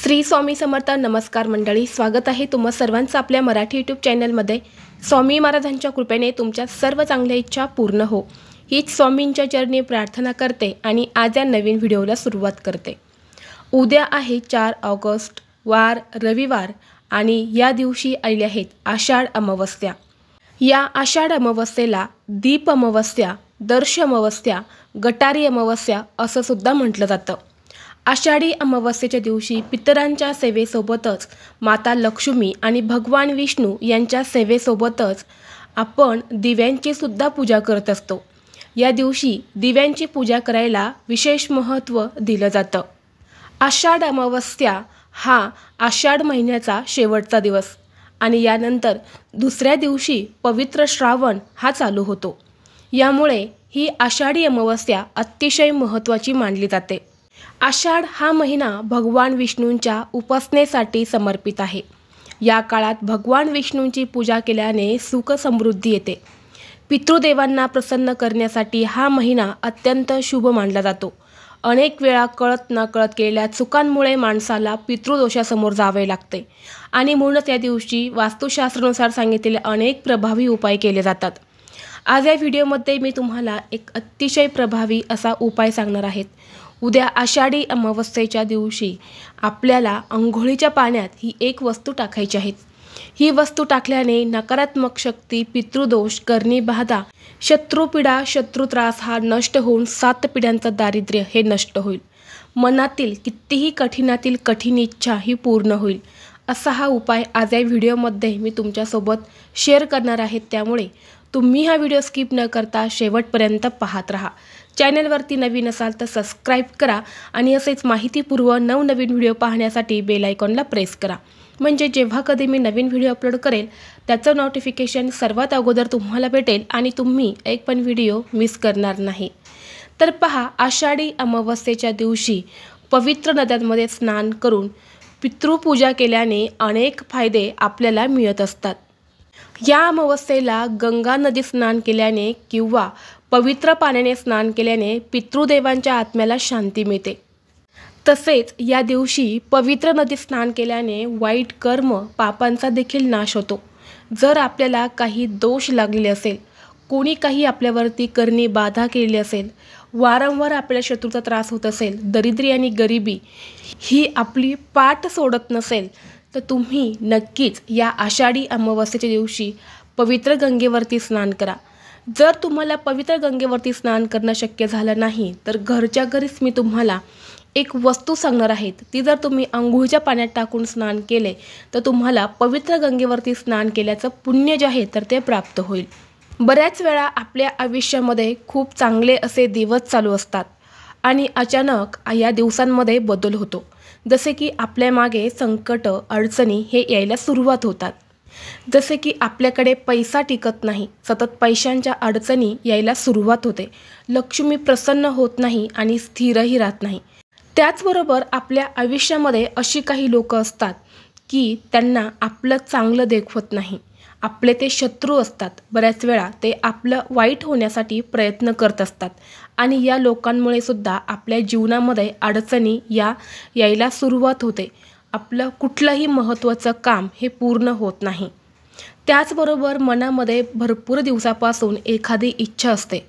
श्री स्वामी समर्थ. नमस्कार मंडळी, स्वागत आहे तुम्हा सर्वांचं आपल्या मराठी यूट्यूब चॅनलमध्ये. स्वामी महाराजांच्या कृपेने तुमच्या सर्व चांगल्या इच्छा पूर्ण हो, हीच स्वामींच्या चरणी प्रार्थना करते आणि आज या नवीन व्हिडिओला सुरुवात करते. उद्या आहे 4 ऑगस्ट, वार रविवार, आणि या दिवशी आलेली आहेत आषाढ अमावस्या. या आषाढ अमावस्येला दीप अमावस्या, दर्श अमावस्या, गटारी अमावस्या असं सुद्धा म्हटलं जातं. आषाढी अमावस्येच्या दिवशी पितरांच्या सेवेसोबतच माता लक्ष्मी आणि भगवान विष्णू यांच्या सेवेसोबतच आपण दिव्यांची सुद्धा पूजा करत असतो. या दिवशी दिव्यांची पूजा करायला विशेष महत्त्व दिलं जातं. आषाढ अमावस्या हा आषाढ महिन्याचा शेवटचा दिवस आणि यानंतर दुसऱ्या दिवशी पवित्र श्रावण हा चालू होतो. यामुळे ही आषाढी अमावस्या अतिशय महत्त्वाची मानली जाते. आषाढ हा महिना भगवान विष्णूंच्या उपासनेसाठी समर्पित आहे. या काळात भगवान विष्णूंची पूजा केल्याने सुख समृद्धी येते. पितृदेवांना प्रसन्न करण्यासाठी हा महिना अत्यंत शुभ मानला जातो. अनेक वेळा कळत नकळत केलेल्या चुकांमुळे माणसाला पितृदोषासमोर जावे लागते आणि म्हणूनच या दिवशी वास्तुशास्त्रानुसार सांगितलेले अनेक प्रभावी उपाय केले जातात. आज या व्हिडिओमध्ये मी तुम्हाला एक अतिशय प्रभावी असा उपाय सांगणार आहेत. उद्या आषाढी अमावस्येच्या दिवशी आपल्याला अंघोळीच्या पाण्यात ही एक वस्तू टाकायची आहे. ही वस्तू टाकल्याने नकारात्मक शक्ती, पितृदोष, कर्णीबाधा, शत्रुपीडा, शत्रुत्रास हा नष्ट होऊन 7 पिढ्यांचं दारिद्र्य हे नष्ट होईल. मनातील कितीही कठीणातील कठीण इच्छा ही पूर्ण होईल. असा हा उपाय आज या व्हिडिओमध्ये मी तुमच्यासोबत शेअर करणार आहे. त्यामुळे तुम्ही हा व्हिडिओ स्किप न करता शेवटपर्यंत पाहत राहा. चॅनलवरती नवीन असाल तर सबस्क्राईब करा आणि असेच माहितीपूर्व नवनवीन व्हिडिओ पाहण्यासाठी बेल आयकॉनला प्रेस करा. म्हणजे जेव्हा कधी मी नवीन व्हिडिओ अपलोड करेल त्याचं नोटिफिकेशन सर्वात अगोदर तुम्हाला भेटेल आणि तुम्ही एक पण व्हिडिओ मिस करणार नाही. तर पहा, आषाढी अमावस्येच्या दिवशी पवित्र नद्यांमध्ये स्नान करून पितृपूजा केल्याने अनेक फायदे आपल्याला मिळत असतात. या अमावस्येला गंगा नदी स्नान केल्याने किंवा पवित्र पाण्याने स्नान केल्याने पितृदेवांच्या आत्म्याला शांती मिळते. तसेच या दिवशी पवित्र नदीत स्नान केल्याने वाईट कर्म, पापांचा देखील नाश होतो. जर आपल्याला काही दोष लागलेले असेल, कोणी काही आपल्यावरती करणी बाधा केलेली असेल, वारंवार आपल्याला शत्रूचा त्रास होत असेल, दरिद्री आणि गरिबी ही आपली पाठ सोडत नसेल, तर तुम्ही नक्कीच या आषाढी अमावस्येच्या दिवशी पवित्र गंगेवरती स्नान करा. जर तुम्हाला पवित्र गंगेवरती स्नान करणं शक्य झालं नाही तर घरच्या घरीच मी तुम्हाला एक वस्तू सांगणार आहेत. ती जर तुम्ही अंघोळीच्या पाण्यात टाकून स्नान केले तर तुम्हाला पवित्र गंगेवरती स्नान केल्याचं पुण्य जे आहे तर ते प्राप्त होईल. बऱ्याच वेळा आपल्या आयुष्यामध्ये खूप चांगले असे दिवस चालू असतात आणि अचानक या दिवसांमध्ये बदल होतो. जसे की आपल्या मागे संकट, अडचणी हे यायला सुरुवात होतात. जसे की आपल्याकडे पैसा टिकत नाही, सतत पैशांच्या अडचणी यायला सुरुवात होते. लक्ष्मी प्रसन्न होत नाही आणि स्थिरही राहत नाही. त्याचबरोबर आपल्या आयुष्यामध्ये अशी काही लोक असतात की त्यांना आपलं चांगलं देखवत नाही. आपले ते शत्रू असतात. बऱ्याच वेळा ते आपलं वाईट होण्यासाठी प्रयत्न करत असतात आणि या लोकांमुळे सुद्धा आपल्या जीवनामध्ये अडचणी यायला सुरुवात होते. आपलं कुठलंही महत्त्वाचं काम हे पूर्ण होत नाही. त्याचबरोबर मनामध्ये भरपूर दिवसापासून एखादी इच्छा असते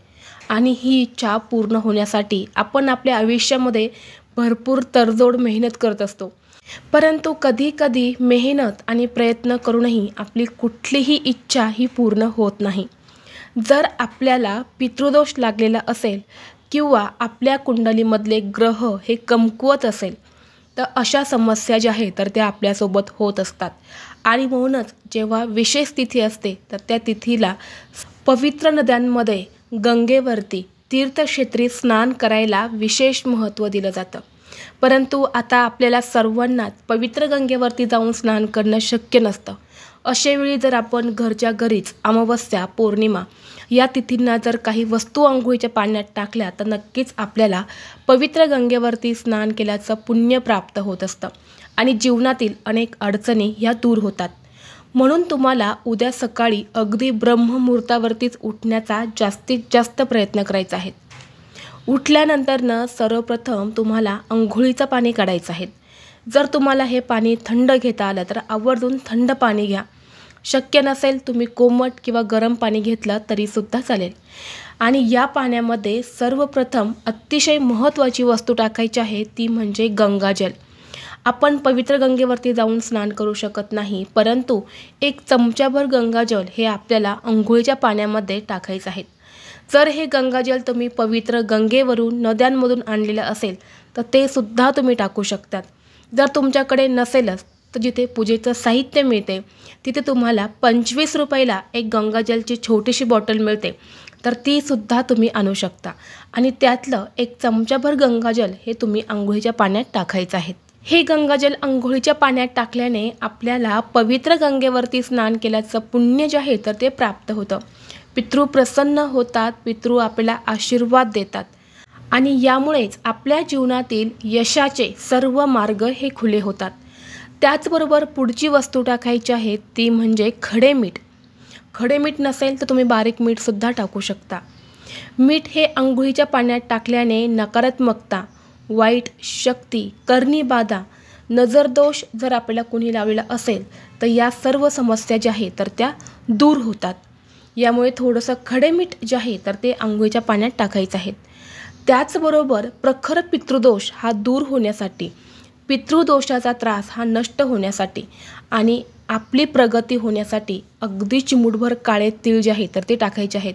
आणि ही इच्छा पूर्ण होण्यासाठी आपण आपल्या आयुष्यामध्ये भरपूर तडजोड मेहनत करत असतो. परंतु कधी कधी मेहनत आणि प्रयत्न करूनही आपली कुठलीही इच्छा ही पूर्ण होत नाही. जर आपल्याला पितृदोष लागलेला असेल किंवा आपल्या कुंडलीमधले ग्रह हे कमकुवत असेल तर अशा समस्या ज्या आहेत तर त्या आपल्यासोबत होत असतात. आणि म्हणूनच जेव्हा विशेष तिथी असते तर त्या तिथीला पवित्र नद्यांमध्ये, गंगेवरती, तीर्थक्षेत्री स्नान करायला विशेष महत्त्व दिलं जातं. परंतु आता आपल्याला सर्वांनाच पवित्र गंगेवरती जाऊन स्नान करणं शक्य नसतं. अशावेळी जर आपण घरच्या घरीच अमावस्या, पौर्णिमा या तिथींना जर काही वस्तू अंघोळीच्या पाण्यात टाकल्या तर नक्कीच आपल्याला पवित्र गंगेवरती स्नान केल्याचं पुण्य प्राप्त होत असतं आणि जीवनातील अनेक अडचणी ह्या दूर होतात. म्हणून तुम्हाला उद्या सकाळी अगदी ब्रह्ममुहूर्तावरतीच उठण्याचा जास्तीत जास्त प्रयत्न करायचा आहे. उठल्यानंतर सर्वप्रथम तुम्हाला अंघोळीचं पाणी काढायचं आहे. जर तुम्हाला हे पाणी थंड घेता आलं तर आवर्जून थंड पाणी घ्या. शक्य नसेल तुम्ही कोमट किंवा गरम पाणी घेतलं तरीसुद्धा चालेल. आणि या पाण्यामध्ये सर्वप्रथम अतिशय महत्त्वाची वस्तू टाकायची आहे, ती म्हणजे गंगाजल. आपण पवित्र गंगेवरती जाऊन स्नान करू शकत नाही, परंतु एक चमचाभर गंगाजल हे आपल्याला अंघोळीच्या पाण्यामध्ये टाकायचं आहे. जर हे गंगाजल तुम्ही पवित्र गंगेवरून नद्यांमधून आणलेलं असेल तर ते सुद्धा तुम्ही टाकू शकतात. जर तुमच्याकडे नसेलच तर जिथे पूजेचं साहित्य मिळते तिथे तुम्हाला 25 रुपयाला एक गंगाजलची छोटीशी बॉटल मिळते, तर ती सुद्धा तुम्ही आणू शकता. आणि त्यातलं एक चमचाभर गंगाजल हे तुम्ही अंघोळीच्या पाण्यात टाकायचं आहे. हे गंगाजल अंघोळीच्या पाण्यात टाकल्याने आपल्याला पवित्र गंगेवरती स्नान केल्याचं पुण्य जे आहे तर ते प्राप्त होतं. पितृ प्रसन्न होतात, पितृ आपल्याला आशीर्वाद देतात आणि यामुळेच आपल्या जीवनातील यशाचे सर्व मार्ग हे खुले होतात. त्याचबरोबर पुढची वस्तू टाकायची आहे ती म्हणजे खडे मीठ. खडे मीठ नसेल तर तुम्ही बारीक मीठसुद्धा टाकू शकता. मीठ हे अंघोळीच्या पाण्यात टाकल्याने नकारात्मकता, वाईट शक्ती, करणी बाधा, नजरदोष जर आपल्याला कुणी लावलेला असेल तर या सर्व समस्या ज्या आहेत तर त्या दूर होतात. यामुळे थोडंसं खडे मीठ जे आहे तर ते अंघोळीच्या पाण्यात टाकायचं आहे. त्याचबरोबर प्रखर पितृदोष हा दूर होण्यासाठी, पितृदोषाचा त्रास हा नष्ट होण्यासाठी आणि आपली प्रगती होण्यासाठी अगदी चिमूटभर काळे तीळ जे आहे तर ते टाकायचे आहेत.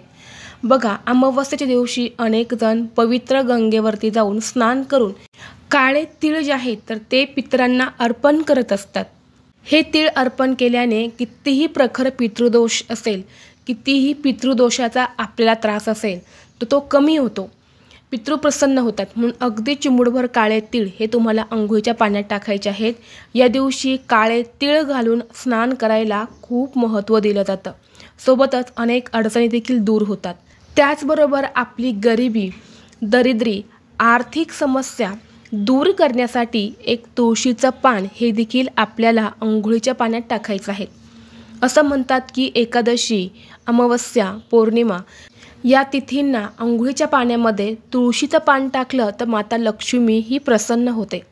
बघा, अमावस्येच्या दिवशी अनेक जण पवित्र गंगेवरती जाऊन स्नान करून काळे तीळ जे आहेत तर ते पितरांना अर्पण करत असतात. हे तीळ अर्पण केल्याने कितीही प्रखर पितृदोष असेल, कितीही पितृदोषाचा आपल्याला त्रास असेल तर तो कमी होतो, पितृ प्रसन्न होतात. म्हणून अगदी चिमूटभर काळे तीळ हे तुम्हाला अंघोळीच्या पाण्यात टाकायचे आहेत. या दिवशी काळे तीळ घालून स्नान करायला खूप महत्त्व दिलं जातं. सोबतच अनेक अडचणी देखील दूर होतात. त्याचबरोबर आपली गरिबी, दरिद्री, आर्थिक समस्या दूर करण्यासाठी एक तुळशीचं पान हे देखील आपल्याला अंघोळीच्या पाण्यात टाकायचं आहे. असं म्हणतात की एकादशी, अमावस्या, पौर्णिमा या तिथींना अंघोळीच्या पाण्यामध्ये तुळशीचं पान टाकलं तर माता लक्ष्मी ही प्रसन्न होते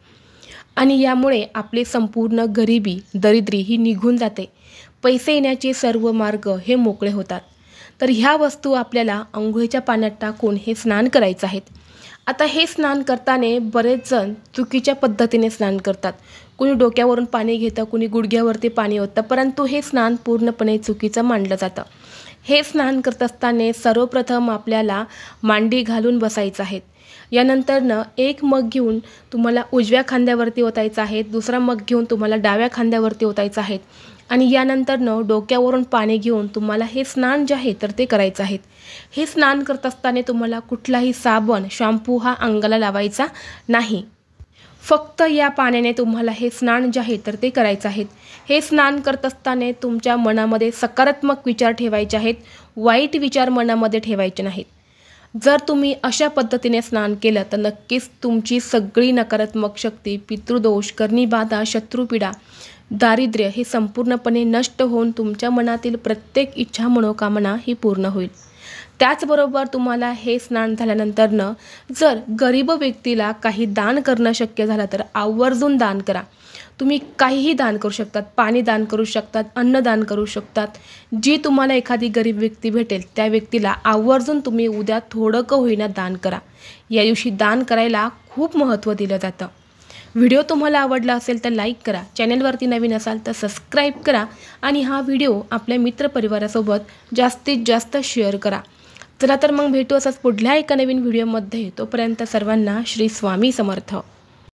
आणि यामुळे आपली संपूर्ण गरिबी, दरिद्री ही निघून जाते. पैसे येण्याचे सर्व मार्ग हे मोकळे होतात. तर ह्या वस्तू आपल्याला अंघोळीच्या पाण्यात टाकून हे स्नान करायचं आहे. आता हे स्नान करताना बरेच जण चुकीच्या पद्धतीने स्नान करतात. कुणी डोक्यावरून पाणी घेतं, कुणी गुडघ्यावरती पाणी ओततं, परंतु हे स्नान पूर्णपणे चुकीचं मानलं जातं. हे स्नान करत असताना सर्वप्रथम आपल्याला मांडी घालून बसायचं आहे. यानंतरनं एक मग घेऊन तुम्हाला उजव्या खांद्यावरती ओतायचं आहे, दुसरा मग घेऊन तुम्हाला डाव्या खांद्यावरती ओतायचं आहे आणि यानंतरनं डोक्यावरून पाणी घेऊन तुम्हाला हे स्नान जे आहे तर ते करायचं आहे. हे स्नान करत असताना तुम्हाला कुठलाही साबण, शॅम्पू हा अंगाला लावायचा नाही. फक्त या पाण्याने तुम्हाला हे स्नान जे आहे तर ते करायचं आहे. हे स्नान करत असताना तुमच्या मनामध्ये सकारात्मक विचार ठेवायचे आहेत, वाईट विचार मनामध्ये ठेवायचे नाहीत. जर तुम्ही अशा पद्धतीने स्नान केलं तर नक्कीच तुमची सगळी नकारात्मक शक्ती, पितृदोष, करणी-बाधा, शत्रुपीडा, दारिद्र्य हे संपूर्णपणे नष्ट होऊन तुमच्या मनातील प्रत्येक इच्छा, मनोकामना ही पूर्ण होईल. त्याचबरोबर तुम्हाला हे स्नान झाल्यानंतरनं जर गरीब व्यक्तीला काही दान करणं शक्य झालं तर आवर्जून दान करा. तुम्ही काहीही दान करू शकतात, पाणी दान करू शकतात, अन्न दान करू शकतात. जी तुम्हाला एखादी गरीब व्यक्ती भेटेल त्या व्यक्तीला आवर्जून तुम्ही उद्या थोडं का होईना दान करा. या दिवशी दान करायला खूप महत्त्व दिलं जातं. व्हिडिओ तुम्हाला आवडला असेल तर लाईक करा, चॅनलवरती नवीन असाल तर सबस्क्राईब करा आणि हा व्हिडिओ आपल्या मित्रपरिवारासोबत जास्तीत जास्त शेअर करा. चला तर मग भेटू असंच पुढल्या एका नवीन व्हिडिओमध्ये. तोपर्यंत सर्वांना श्री स्वामी समर्थ.